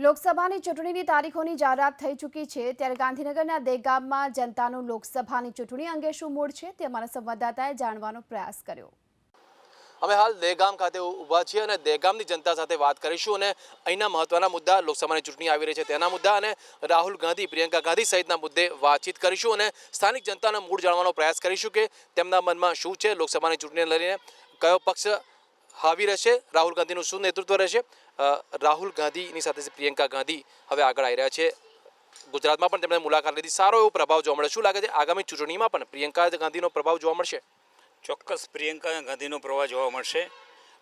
લોકસભાની ચૂંટણીની તારીખોની જાહેરાત થઈ ચૂકી છે ત્યારે ગાંધીનગરના દેગામમાં જનતાનું લોકસભાની ચૂંટણી અંગે શું મૂડ છે તે અમારા સંવાદદાતાએ જાણવાનો પ્રયાસ કર્યો। અમે હાલ દેગામ ખાતે ઊભા છીએ અને દેગામની જનતા સાથે વાત કરીશું અને અહીંના મહત્વના મુદ્દા લોકસભાની ચૂંટણી આવી રહી છે તેના મુદ્દા અને રાહુલ ગાંધી પ્રિયંકા ગાંધી સહિતના મુદ્દે વાતચીત કરીશું અને સ્થાનિક જનતાનો મૂડ જાણવાનો પ્રયાસ કરીશું કે તેમના મનમાં શું છે, લોકસભાની ચૂંટણીને લઈને કયો પક્ષ હાવી રહેશે, રાહુલ ગાંધીનું શું નેતૃત્વ રહેશે। રાહુલ ગાંધીની સાથે પ્રિયંકા ગાંધી હવે આગળ આવી રહ્યા છે। ગુજરાતમાં પણ તેમણે મુલાકાત લીધી, સારો એવો પ્રભાવ જોવા મળે। શું લાગે છે આગામી ચૂંટણીમાં પણ પ્રિયંકા ગાંધીનો પ્રભાવ જોવા મળશે? ચોક્કસ પ્રિયંકા ગાંધીનો પ્રવાહ જોવા મળશે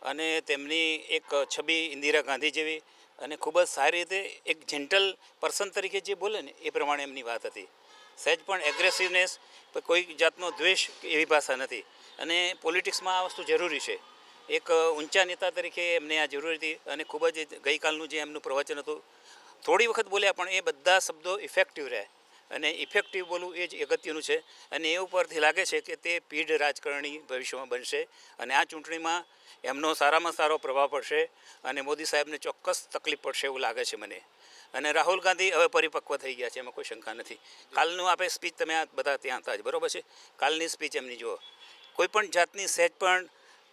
અને તેમની એક છબી ઇન્દિરા ગાંધી જેવી અને ખૂબ જ સારી રીતે એક જેન્ટલ પર્સન તરીકે જે બોલે ને એ પ્રમાણે એમની વાત હતી। સહેજ પણ એગ્રેસિવનેસ, કોઈ જાતનો દ્વેષ એવી ભાષા નથી અને પોલિટિક્સમાં આ વસ્તુ જરૂરી છે। એક ઊંચા નેતા તરીકે એમને આ જરૂરી હતી અને ખૂબ જ ગઈકાલનું જે એમનું પ્રવચન હતું, થોડી વખત બોલ્યા પણ એ બધા શબ્દો ઇફેક્ટિવ રહ્યા અને ઇફેક્ટિવ બોલવું એ જ અગત્યનું છે અને એ ઉપરથી લાગે છે કે તે પીઢ રાજકારણી ભવિષ્યમાં બનશે અને આ ચૂંટણીમાં એમનો સારામાં સારો પ્રભાવ પડશે અને મોદી સાહેબને ચોક્કસ તકલીફ પડશે એવું લાગે છે મને। અને રાહુલ ગાંધી હવે પરિપક્વ થઈ ગયા છે, એમાં કોઈ શંકા નથી। કાલનું આપણે સ્પીચ તમે આ બધા ત્યાં હતા જ, બરાબર છે? કાલની સ્પીચ એમની જુઓ, કોઈપણ જાતની સહેજ પણ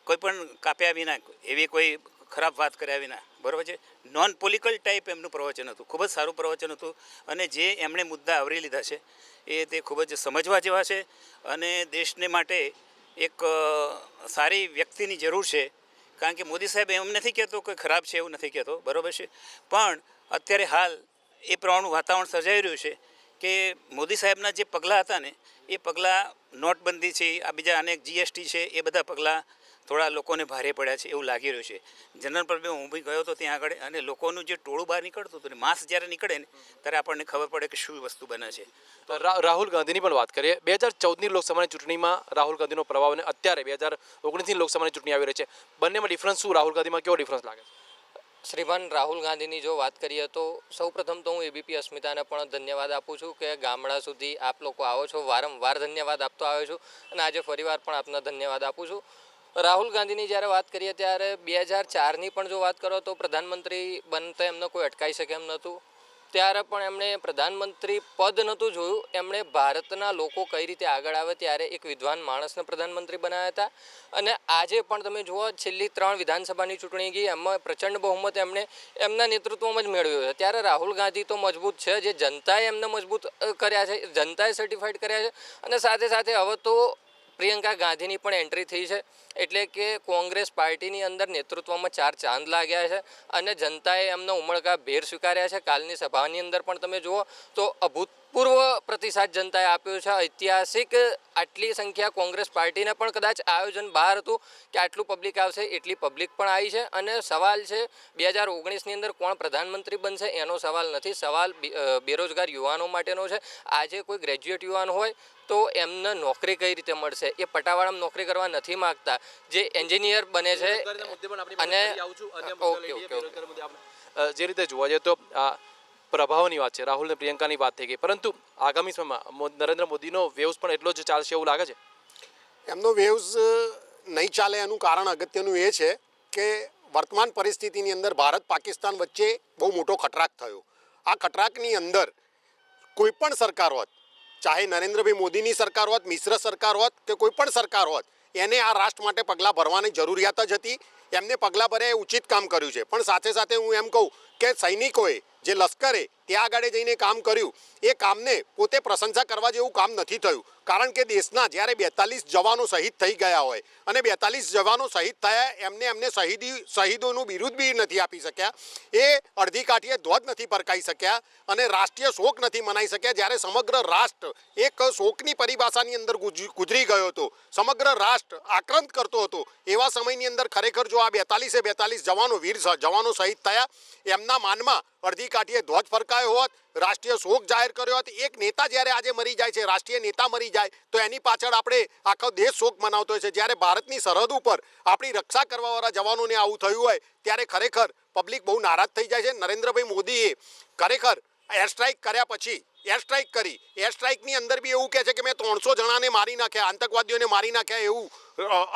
કોઈ પણ કાપ્યા વિના, એવી કોઈ ખરાબ વાત કર્યા વિના, બરાબર છે? નોન પોલિટિકલ ટાઈપ એમનું પ્રવચન હતું, ખૂબ જ સારું પ્રવચન હતું અને જે એમણે મુદ્દા આવરી લીધા છે એ તે ખૂબ જ સમજવા જેવા છે અને દેશને માટે એક સારી વ્યક્તિની જરૂર છે। કારણ કે મોદી સાહેબ એમ નથી કહેતો કે ખરાબ છે, એવું નથી કહેતો, બરાબર છે? પણ અત્યારે હાલ એ પ્રમાણનું વાતાવરણ સર્જાઈ રહ્યું છે કે મોદી સાહેબના જે પગલાં હતા ને એ પગલાં નોટબંધી છે, આ બીજા અનેક જીએસટી છે, એ બધા પગલાં થોડા લોકોને ભારે પડ્યા છે એવું લાગી રહ્યું છે। જનરલ પર હું બી ગયો હતો ત્યાં આગળ અને લોકોનું જે ટોળું બહાર નીકળતું હતું ને માસ જ્યારે નીકળે ને ત્યારે આપણને ખબર પડે કે શું વસ્તુ બને છે। તો રાહુલ ગાંધીની પણ વાત કરીએ। 2014ની લોકસભાની ચૂંટણીમાં રાહુલ ગાંધીનો પ્રભાવ અને અત્યારે 2019ની લોકસભાની ચૂંટણી આવી રહી છે, બંનેમાં ડિફરન્સ શું? રાહુલ ગાંધીમાં કેવો ડિફરન્સ લાગે છે? શ્રીમાન રાહુલ ગાંધીની જો વાત કરીએ તો સૌપ્રથમ તો હું એબીપી અસ્મિતાને પણ ધન્યવાદ આપું છું કે ગામડા સુધી આપ લોકો આવો છો, વારંવાર ધન્યવાદ આપતો આવ્યો છું અને આજે ફરીવાર પણ આપને ધન્યવાદ આપું છું। રાહુલ ગાંધીની જ્યારે વાત કરીએ ત્યારે 2004ની પણ જો વાત કરો તો પ્રધાનમંત્રી બનતા એમને કોઈ અટકાઈ શકે એમ નહોતું, ત્યારે પણ એમણે પ્રધાનમંત્રી પદ નહોતું જોયું, એમણે ભારતના લોકો કઈ રીતે આગળ આવે ત્યારે એક વિદ્વાન માણસને પ્રધાનમંત્રી બનાવ્યા હતા અને આજે પણ તમે જુઓ છેલ્લી 3 વિધાનસભાની ચૂંટણી ગઈ એમાં પ્રચંડ બહુમત એમણે એમના નેતૃત્વમાં જ મેળવ્યું છે। ત્યારે રાહુલ ગાંધી તો મજબૂત છે, જે જનતાએ એમને મજબૂત કર્યા છે, જનતાએ સર્ટિફાઈડ કર્યા છે અને સાથે સાથે હવે તો પ્રિયંકા ગાંધીની પણ એન્ટ્રી થઈ છે એટલે કે કોંગ્રેસ પાર્ટીની અંદર નેતૃત્વમાં 4 ચાંદ લાગ્યા છે અને જનતાએ એમનો ઉમળકા ભેર સ્વીકાર્યા છે। કાલની સભાની અંદર પણ તમે જુઓ તો અભૂતપૂર્વ પ્રતિસાદ જનતાએ આપ્યો છે, ઐતિહાસિક આટલી સંખ્યા કોંગ્રેસ પાર્ટીને પણ કદાચ આયોજન બહાર હતું કે આટલું પબ્લિક આવશે, એટલી પબ્લિક પણ આવી છે અને સવાલ છે 2019ની અંદર કોણ પ્રધાનમંત્રી બનશે એનો સવાલ નથી, સવાલ બેરોજગાર યુવાનો માટેનો છે। આજે કોઈ ગ્રેજ્યુએટ યુવાન હોય તો એમને નોકરી કઈ રીતે મળશે? એ પટાવાળામાં નોકરી કરવા નથી માગતા, જે એન્જિનિયર બને છે અને જે રીતે જોવા જઈએ તો પ્રભાવની વાત છે, રાહુલ અને પ્રિયંકાની વાત થઈ ગઈ, પરંતુ આગામી સમયમાં નરેન્દ્ર મોદીનો વેવ્સ પણ એટલો જ ચાલશે એવું લાગે છે? એમનો વેવ્સ નહીં ચાલે એનું કારણ અગત્યનું એ છે કે વર્તમાન પરિસ્થિતિની અંદર ભારત પાકિસ્તાન વચ્ચે બહુ મોટો ખટરાક થયો। આ ખટરાકની અંદર કોઈ પણ સરકાર હોત, ચાહે નરેન્દ્રભાઈ મોદીની સરકાર હોત, મિશ્ર સરકાર હોત કે કોઈ પણ સરકાર હોત, એને આ રાષ્ટ્ર માટે પગલાં ભરવાની જરૂરિયાત જ હતી। એમને પગલાં ભર્યા એ ઉચિત કામ કર્યું છે, પણ સાથે સાથે હું એમ કહું કે સૈનિકોએ જે લશ્કરે ત્યાં આગળ જઈને કામ કર્યું એ કામને પોતે પ્રશંસા કરવા જેવું કામ નથી થયું। કારણ કે દેશના જ્યારે 42 જવાનો શહીદ થઈ ગયા હોય અને 42 જવાનો શહીદ થયા એમને શહીદોનું બિરુદ બી નથી આપી શક્યા, એ અડધી કાઠીએ ધ્વજ નથી ફરકાઈ શક્યા અને રાષ્ટ્રીય શોક નથી મનાઈ શક્યા। જ્યારે સમગ્ર રાષ્ટ્ર એક શોકની પરિભાષાની અંદર ગુજરી ગયો હતો, સમગ્ર રાષ્ટ્ર આક્રાંત કરતો હતો, એવા સમયની અંદર ખરેખર જો આ 42 જવાનો વીર જવાનો શહીદ થયા એમના માનમાં અડધી કાઠીએ ધ્વજ ફરકાયો હોત, રાષ્ટ્રીય શોક જાહેર કર્યો હોત। એક નેતા જ્યારે આજે મરી જાય છે, રાષ્ટ્રીય નેતા મરી જાય તો એની પાછળ આપણે આખો દેશ શોક મનાવતો હોય છે। જ્યારે ભારતની સરહદ ઉપર આપણી રક્ષા કરવાવાળા જવાનોને આવું થયું હોય ત્યારે ખરેખર પબ્લિક બહુ નારાજ થઈ જાય છે। નરેન્દ્રભાઈ મોદીએ ખરેખર એર સ્ટ્રાઇક કર્યા પછી એર સ્ટ્રાઇક કરી. એર સ્ટ્રાઇકની અંદર બી એવું કહે છે કે મેં 300 જણાને મારી નાખ્યા, આતંકવાદીઓને મારી નાખ્યા એવું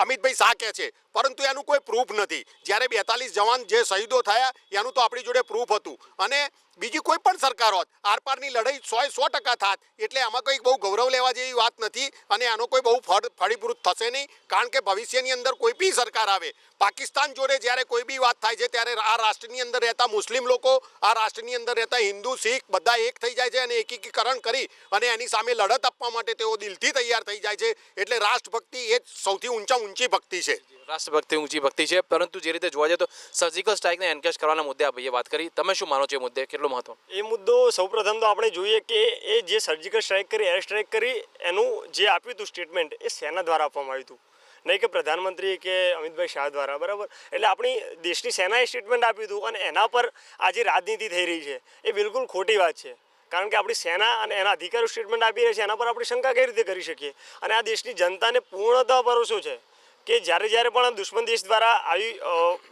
અમિતભાઈ શાહ કહે છે, પરંતુ એનું કોઈ પ્રૂફ નથી. જ્યારે 42 જવાન જે શહીદો થયા એનું તો આપણી જોડે પ્રૂફ હતું. અને બીજી કોઈ પણ સરકાર હોત, આરપારની લડાઈ 100% થાત, એટલે આમાં કંઈ બહુ ગૌરવ લેવા જેવી વાત નથી અને આનો કોઈ બહુ ફળીભૂત થશે નહીં. કારણ કે ભવિષ્યની અંદર કોઈ બી સરકાર આવે, પાકિસ્તાન જોડે જ્યારે કોઈ બી વાત થાય છે ત્યારે આ રાષ્ટ્રની અંદર રહેતા મુસ્લિમ લોકો, આ રાષ્ટ્રની અંદર રહેતા હિન્દુ, શીખ બધા એક થઈ જાય છે અને એકીકરણ કરી અને એની સામે લડત આપવા માટે તેઓ દિલથી તૈયાર થઈ જાય છે. એટલે રાષ્ટ્રભક્તિ એ જ સૌથી ઊંચી ભક્તિ છે. રાષ્ટ્રભક્તિ ઊંચી ભક્તિ છે, પરંતુ જે રીતે જોવા જાય તો સર્જિકલ સ્ટ્રાઇકને એન્કેશ કરવાના મુદ્દે આ ભાઈએ વાત કરી. તમે શું માનો છો એ મુદ્દે કેટલો મહત્વ? એ મુદ્દો સૌપ્રથમ તો આપણે જોઈએ કે એ જે સર્જિકલ સ્ટ્રાઇક કરી, એર સ્ટ્રાઇક કરી, એનું જે આપ્યું હતું સ્ટેટમેન્ટ એ સેના દ્વારા આપવામાં આવ્યું હતું, નહીં કે પ્રધાનમંત્રી કે અમિતભાઈ શાહ દ્વારા. બરાબર, એટલે આપણી દેશની સેનાએ સ્ટેટમેન્ટ આપ્યું હતું અને એના પર આ જે રાજનીતિ થઈ રહી છે એ બિલકુલ ખોટી વાત છે. કારણ કે આપણી સેના અને એના અધિકારીઓ સ્ટેટમેન્ટ આપી રહ્યા છે, એના પર આપણે શંકા કઈ રીતે કરી શકીએ? અને આ દેશની જનતાને પૂર્ણતઃ ભરોસો છે કે જ્યારે પણ દુશ્મન દેશ દ્વારા આવી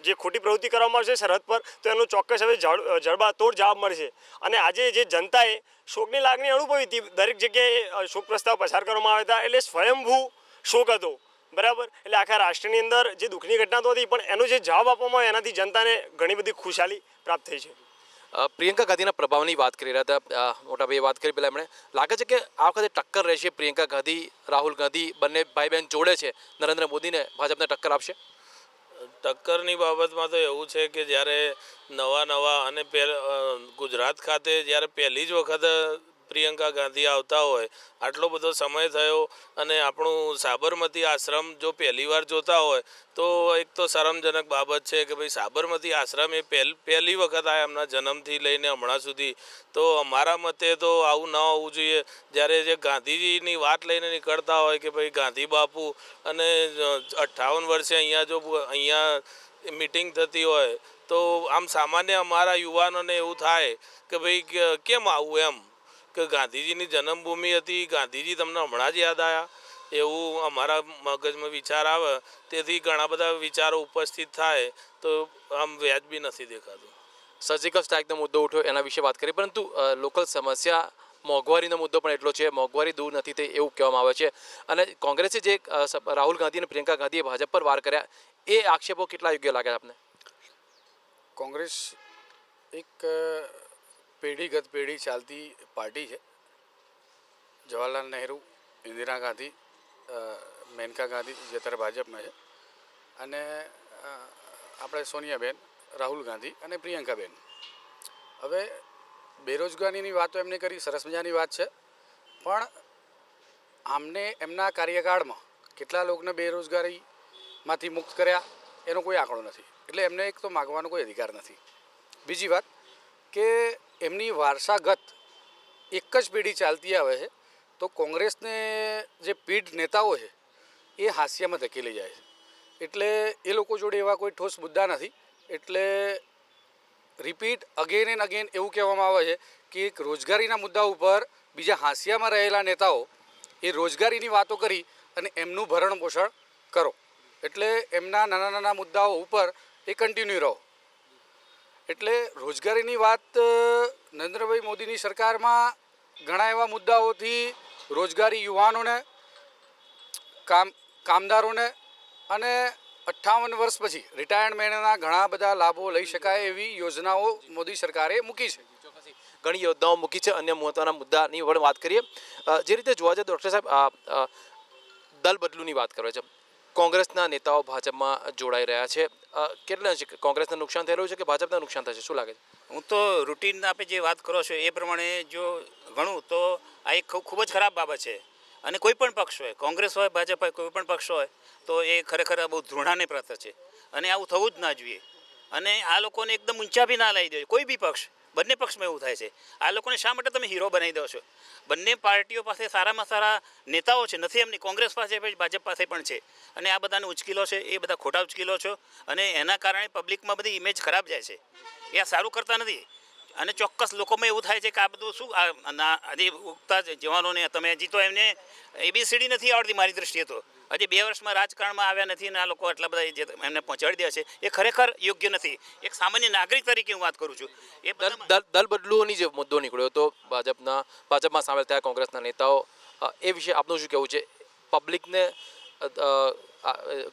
જે ખોટી પ્રવૃત્તિ કરવામાં આવશે સરહદ પર, તો એનો ચોક્કસ હવે જડબાતોડ જવાબ મળશે. અને આજે જે જનતાએ શોકની લાગણી અનુભવી હતી, દરેક જગ્યાએ શોક પ્રસ્તાવ પસાર કરવામાં આવ્યા હતા, એટલે સ્વયંભૂ શોક હતો. બરાબર, એટલે આખા રાષ્ટ્રની અંદર જે દુઃખની ઘટના તો હતી, પણ એનો જે જવાબ આપવામાં આવ્યો એનાથી જનતાને ઘણી બધી ખુશાલી પ્રાપ્ત થઈ છે. પ્રિયંકા ગાંધીના પ્રભાવની વાત કરી રહ્યા હતા મોટાભાઈએ વાત કરી. પહેલાં એમણે લાગે છે કે આ વખતે ટક્કર રહેશે, પ્રિયંકા ગાંધી, રાહુલ ગાંધી બંને ભાઈ બહેન જોડે છે, નરેન્દ્ર મોદીને ભાજપને ટક્કર આપશે? ટક્કરની બાબતમાં તો એવું છે કે જ્યારે નવા અને ગુજરાત ખાતે જ્યારે પહેલી જ વખત પ્રિયંકા ગાંધી આવતા હોય, આટલો બધો સમય થયો અને આપણું સાબરમતી આશ્રમ જો પહેલી વાર જોતા હોય તો એક તો શરમજનક બાબત છે કે ભાઈ સાબરમતી આશ્રમ એ પહેલી વખત આ એમના જન્મથી લઈને હમણાં સુધી. તો અમારા મતે તો આવું ન હોવું જોઈએ. જ્યારે જે ગાંધીજીની વાત લઈને નીકળતા હોય કે ભાઈ ગાંધી બાપુ અને 58 વર્ષે અહીંયા મિટિંગ થતી હોય, તો આમ સામાન્ય અમારા યુવાનોને એવું થાય કે ભાઈ કેમ આવું, એમ કે ગાંધીજીની જન્મભૂમિ હતી, ગાંધીજી તમને હમણાં જ યાદ આવ્યા, એવું અમારા મગજમાં વિચાર આવે. તેથી ઘણા બધા વિચારો ઉપસ્થિત થાય તો આમ વ્યાજબી નથી દેખાતું. સર્જિકલ સ્ટ્રાઇકનો મુદ્દો ઉઠ્યો એના વિશે વાત કરી, પરંતુ લોકલ સમસ્યા મોંઘવારીનો મુદ્દો પણ એટલો છે, મોંઘવારી દૂર નથી થઈ એવું કહેવામાં આવે છે. અને કોંગ્રેસે જે રાહુલ ગાંધી અને પ્રિયંકા ગાંધીએ ભાજપ પર વાર કર્યા, એ આક્ષેપો કેટલા યોગ્ય લાગે આપને? કોંગ્રેસ એક પેઢીગત પેઢી ચાલતી પાર્ટી છે. જવાહરલાલ નહેરુ, ઇન્દિરા ગાંધી, મેનકા ગાંધી જે અત્યારે ભાજપમાં છે, અને આપણે સોનિયાબેન, રાહુલ ગાંધી અને પ્રિયંકાબેન. હવે બેરોજગારીની વાતો એમને કરી, સરસ મજાની વાત છે, પણ આમને એમના કાર્યકાળમાં કેટલા લોકોને બેરોજગારીમાંથી મુક્ત કર્યા એનો કોઈ આંકડો નથી. એટલે એમને એક તો માગવાનો કોઈ અધિકાર નથી. બીજી વાત કે એમની વારસાગત એક જ પેઢી ચાલતી આવે છે, તો કોંગ્રેસને જે પીઢ નેતાઓ છે એ હાસ્યમાં ધકેલી જાય છે. એટલે એ લોકો જોડે એવા કોઈ ઠોસ મુદ્દા નથી. એટલે રિપીટ અગેન એન્ડ અગેન એવું કહેવામાં આવે છે કે એક રોજગારીના મુદ્દા ઉપર બીજા હાંસિયામાં રહેલા નેતાઓ એ રોજગારીની વાતો કરી અને એમનું ભરણ પોષણ કરો. એટલે એમના નાના મુદ્દાઓ ઉપર એ કન્ટિન્યુ રહો. એટલે રોજગારીની વાત નરેન્દ્રભાઈ મોદીની સરકારમાં ઘણા એવા મુદ્દાઓથી રોજગારી યુવાનોને, કામદારોને અને 58 વર્ષ પછી રિટાયરમેન્ટના ઘણા બધા લાભો લઈ શકાય એવી યોજનાઓ મોદી સરકારે મૂકી છે. ઘણી યોજનાઓ મૂકી છે. અન્ય મહત્વના મુદ્દાની પણ વાત કરીએ. જે રીતે જોવા જાય ડૉક્ટર સાહેબ, દલ બદલુની વાત કરે છે, કોંગ્રેસના નેતાઓ ભાજપમાં જોડાઈ રહ્યા છે. કેટલા કોંગ્રેસને નુકસાન થઈ રહ્યું છે કે ભાજપને નુકસાન થશે, શું લાગે છે? હું તો રૂટીન આપે જે વાત કરો છો એ પ્રમાણે જો ગણું તો આ એક ખૂબ જ ખરાબ બાબત છે. અને કોઈ પણ પક્ષ હોય, કોંગ્રેસ હોય, ભાજપ હોય, કોઈ પણ પક્ષ હોય, તો એ ખરેખર બહુ ધૃણાને પાત્ર છે અને આવું થવું જ ના જોઈએ. અને આ લોકોને એકદમ ઊંચા બી ના લઈ દો, કોઈ બી પક્ષ, બંને પક્ષમાં એવું થાય છે. આ લોકોને શા માટે તમે હીરો બનાવી દો છો? બંને પાર્ટીઓ પાસે સારામાં સારા નેતાઓ છે, નથી એમની, કોંગ્રેસ પાસે ભાજપ પાસે પણ છે. અને આ બધાને ઉચકીલો છે, એ બધા ખોટા ઉચકીલો છો અને એના કારણે પબ્લિકમાં બધી ઇમેજ ખરાબ જાય છે. એ આ સારું કરતા નથી. અને ચોક્કસ લોકોમાં એવું થાય છે કે આ બધું શું આજે ઉગતા જવાનોને તમે હજી તો એમને ABCD નથી આવડતી મારી દૃષ્ટિએ તો. હજી 2 વર્ષમાં રાજકારણમાં આવ્યા નથી અને આ લોકો આટલા બધા જે એમને પહોંચાડી દે છે એ ખરેખર યોગ્ય નથી. એક સામાન્ય નાગરિક તરીકે હું વાત કરું છું. એ બધા દલ બદલુઓની જે મુદ્દો નીકળ્યો તો ભાજપમાં સામેલ થયા કોંગ્રેસના નેતાઓ, એ વિશે આપનું શું કહેવું છે? પબ્લિકને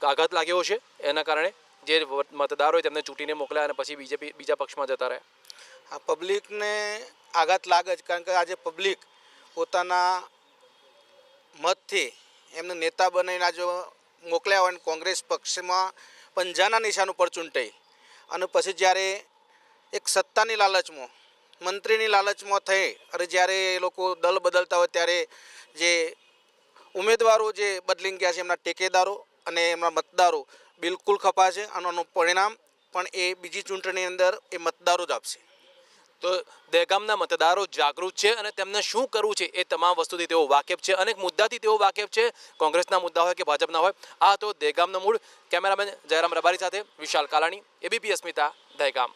આઘાત લાગ્યો છે એના કારણે જે મતદારોએ તેમને ચૂંટીને મોકલ્યા અને પછી બીજા પક્ષમાં જતા રહ્યા? આ પબ્લિકને આઘાત લાગે છે, કારણ કે આજે પબ્લિક પોતાના મતથી એમને નેતા બનાવીને આજે મોકલ્યા હોય અને કોંગ્રેસ પક્ષમાં પંજાના નિશાન ઉપર ચૂંટાઈ અને પછી જ્યારે એક સત્તાની લાલચમાં, મંત્રીની લાલચમાં થઈ અને જ્યારે એ લોકો દલ બદલતા હોય ત્યારે જે ઉમેદવારો જે બદલી ગયા છે એમના ટેકેદારો અને એમના મતદારો બિલકુલ ખપા છે અને આનું પરિણામ પણ એ બીજી ચૂંટણીની અંદર એ મતદારો જ આપશે. તો દહેગામના મતદારો જાગૃત છે અને તેમને શું કરવું છે એ તમામ વસ્તુથી તેઓ વાકેફ છે. અનેક મુદ્દાથી તેઓ વાકેફ છે, કોંગ્રેસના મુદ્દા હોય કે ભાજપના હોય. આ તો દહેગામનો મૂળ. કેમેરામેન જયરામ રબારી સાથે વિશાલ કાલાણી, એબીપી અસ્મિતા, દહેગામ.